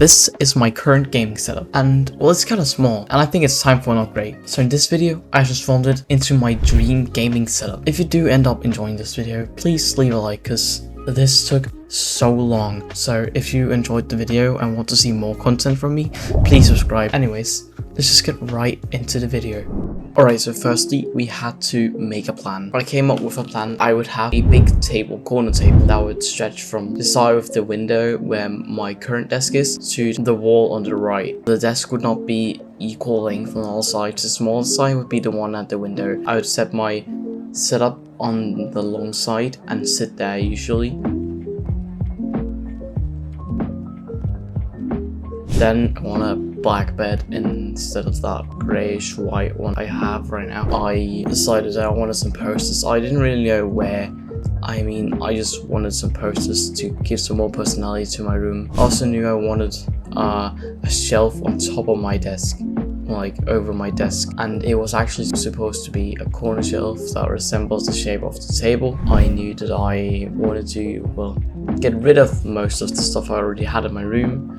this is my current gaming setup, and well, it's kind of small, and I think it's time for an upgrade. So in this video, I transformed it into my dream gaming setup. If you do end up enjoying this video, please leave a like, because this took so long. So if you enjoyed the video and want to see more content from me, please subscribe. Anyways, let's just get right into the video. Alright, so firstly, we had to make a plan. I came up with a plan. I would have a big table, corner table, that would stretch from the side of the window where my current desk is to the wall on the right. The desk would not be equal length on all sides. The small side would be the one at the window. I would set my setup on the long side and sit there usually. Then I want a black bed instead of that grayish white one I have right now. I decided that I wanted some posters. I didn't really know where. I just wanted some posters to give some more personality to my room. I also knew I wanted a shelf on top of my desk, like over my desk, and it was actually supposed to be a corner shelf that resembles the shape of the table. I knew that I wanted to, well, get rid of most of the stuff I already had in my room,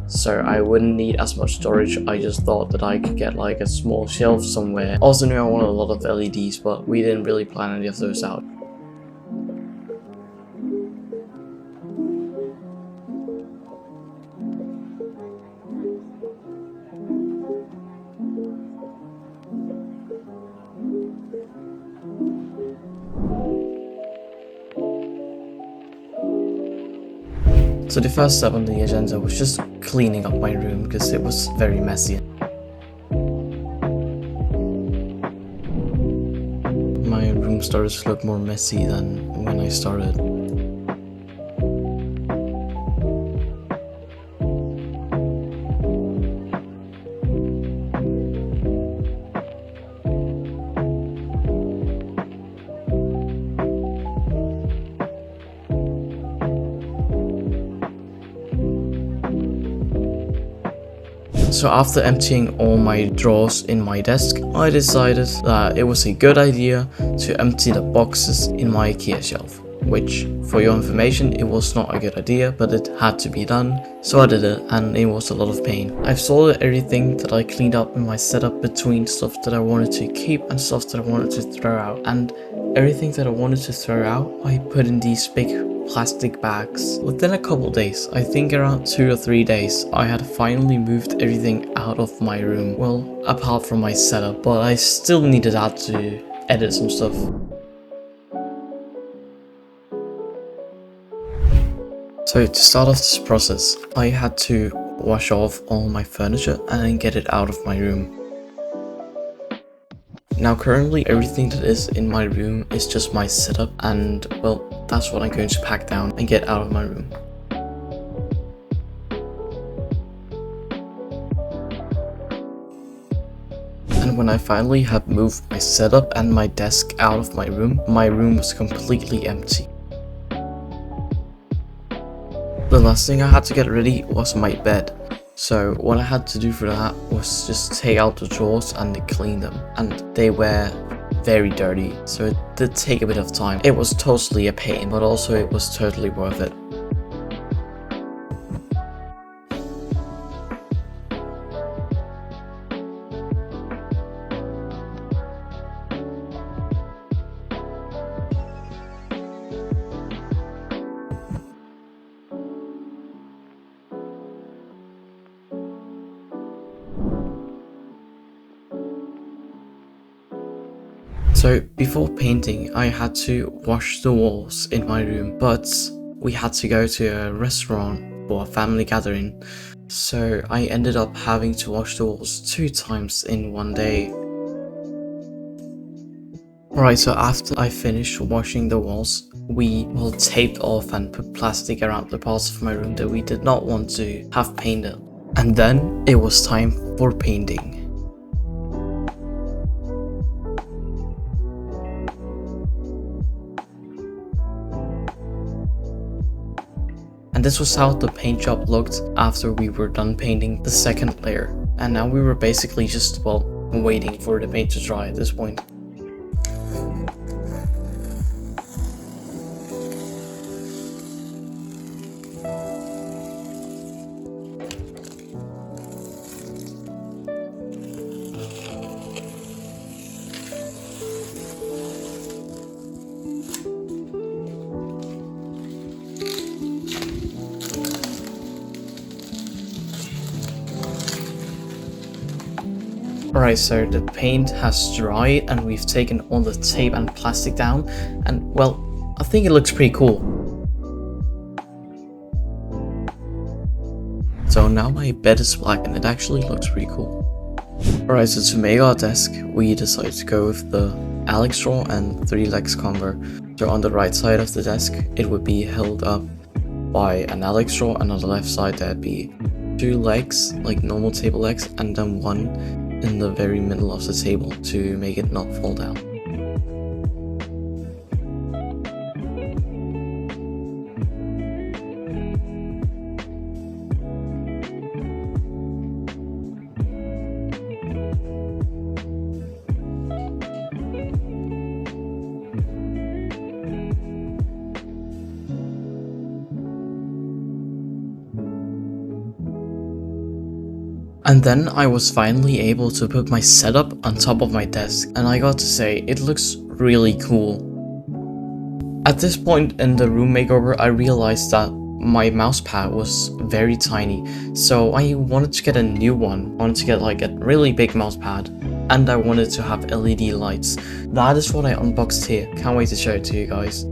so I wouldn't need as much storage. I just thought that I could get like a small shelf somewhere. Also knew I wanted a lot of LEDs, but we didn't really plan any of those out. So the first step on the agenda was just cleaning up my room because it was very messy. My room started to look more messy than when I started. So after emptying all my drawers in my desk, I decided that it was a good idea to empty the boxes in my IKEA shelf. Which, for your information, it was not a good idea, but it had to be done. So I did it, and it was a lot of pain. I've sorted everything that I cleaned up in my setup between stuff that I wanted to keep and stuff that I wanted to throw out. And everything that I wanted to throw out, I put in these big plastic bags. Within a couple days, I think around 2 or 3 days, I had finally moved everything out of my room. Well, apart from my setup, but I still needed that to edit some stuff. So to start off this process, I had to wash off all my furniture and then get it out of my room. Now currently everything that is in my room is just my setup, and well, that's what I'm going to pack down and get out of my room. And when I finally had moved my setup and my desk out of my room was completely empty. The last thing I had to get ready was my bed. So what I had to do for that was just take out the drawers and clean them, and they were very dirty, so it did take a bit of time. It was totally a pain, but also it was totally worth it. So before painting, I had to wash the walls in my room, but we had to go to a restaurant for a family gathering, so I ended up having to wash the walls 2 times in one day. Alright, so after I finished washing the walls, we taped off and put plastic around the parts of my room that we did not want to have painted. And then it was time for painting. And this was how the paint job looked after we were done painting the second layer. And now we were basically just, well, waiting for the paint to dry at this point. Alright, so the paint has dried and we've taken all the tape and plastic down, and well, I think it looks pretty cool. So now my bed is black and it actually looks pretty cool. Alright, so to make our desk, we decided to go with the Alex straw and 3 legs conver. So on the right side of the desk, it would be held up by an Alex straw, and on the left side there'd be 2 legs, like normal table legs, and then 1 in the very middle of the table to make it not fall down. And then I was finally able to put my setup on top of my desk, and I got to say, it looks really cool. At this point in the room makeover, I realized that my mouse pad was very tiny, so I wanted to get a new one. I wanted to get like a really big mouse pad, and I wanted to have LED lights. That is what I unboxed here. Can't wait to show it to you guys.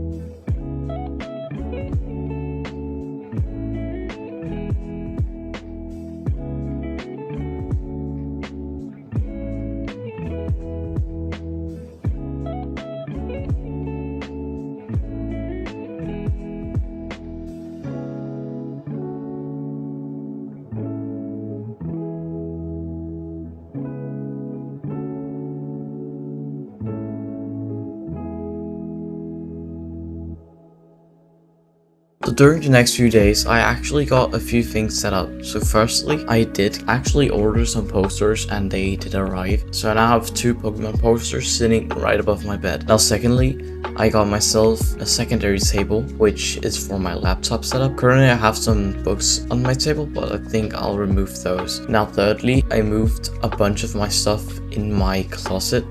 So during the next few days, I actually got a few things set up. So firstly, I did actually order some posters and they did arrive. So I now have 2 Pokemon posters sitting right above my bed. Now secondly, I got myself a secondary table, which is for my laptop setup. Currently I have some books on my table, but I think I'll remove those. Now thirdly, I moved a bunch of my stuff in my closet.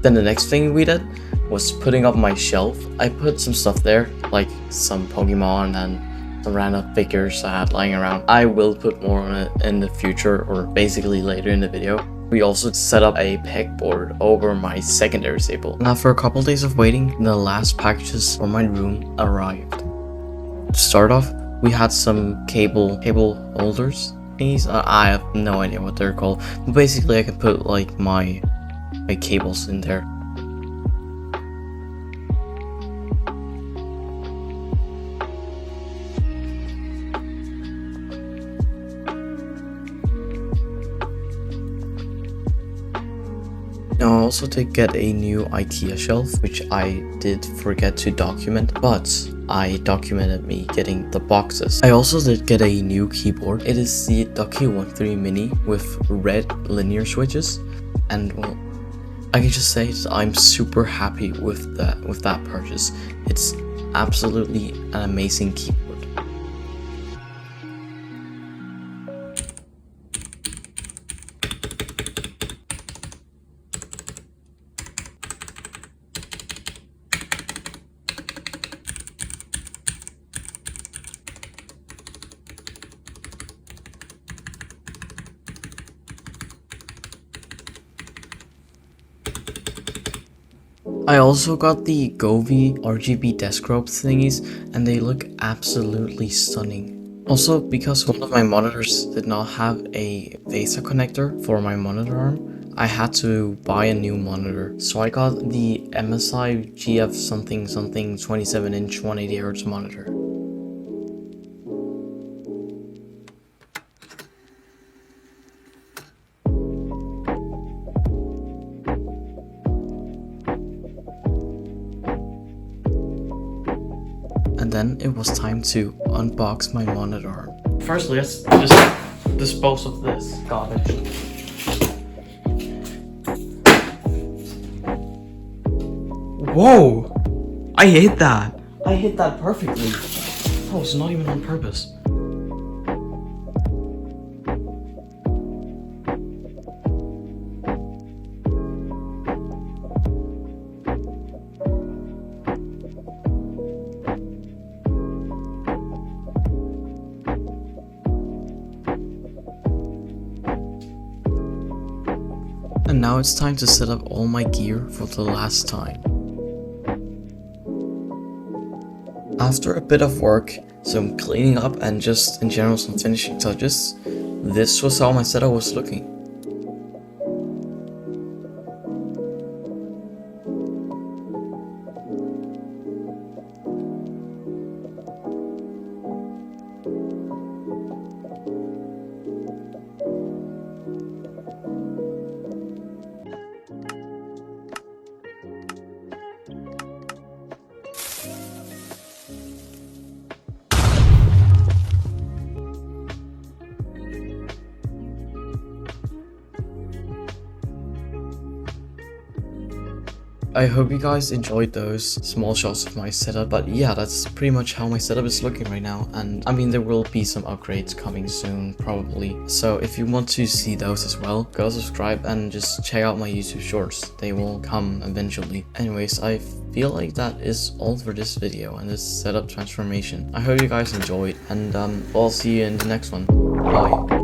Then the next thing we did was putting up my shelf. I put some stuff there, like some Pokemon and some random figures I had lying around. I will put more on it in the future, or basically later in the video. We also set up a pegboard over my secondary table. Now for a couple days of waiting, the last packages for my room arrived. To start off, we had some cable holders. I have no idea what they're called, but basically I can put like my cables in there. Now I also did get a new IKEA shelf, which I did forget to document, but I documented me getting the boxes. I also did get a new keyboard. It is the Ducky 13 Mini with red linear switches, and well, I can just say that I'm super happy with that purchase. It's absolutely an amazing keyboard. I also got the Govee RGB desk robe thingies, and they look absolutely stunning. Also, because one of my monitors did not have a VESA connector for my monitor arm, I had to buy a new monitor. So I got the MSI GF something 27-inch 180Hz monitor. And then it was time to unbox my monitor arm. Firstly, let's just dispose of this garbage. Whoa! I hit that! I hit that perfectly. That was not even on purpose. And now it's time to set up all my gear for the last time. After a bit of work, some cleaning up and just in general some finishing touches, this was how my setup was looking. I hope you guys enjoyed those small shots of my setup, but yeah, that's pretty much how my setup is looking right now. And I mean, there will be some upgrades coming soon, probably. So if you want to see those as well, go subscribe and just check out my YouTube shorts. They will come eventually. Anyways, I feel like that is all for this video and this setup transformation. I hope you guys enjoyed, and I'll see you in the next one. Bye.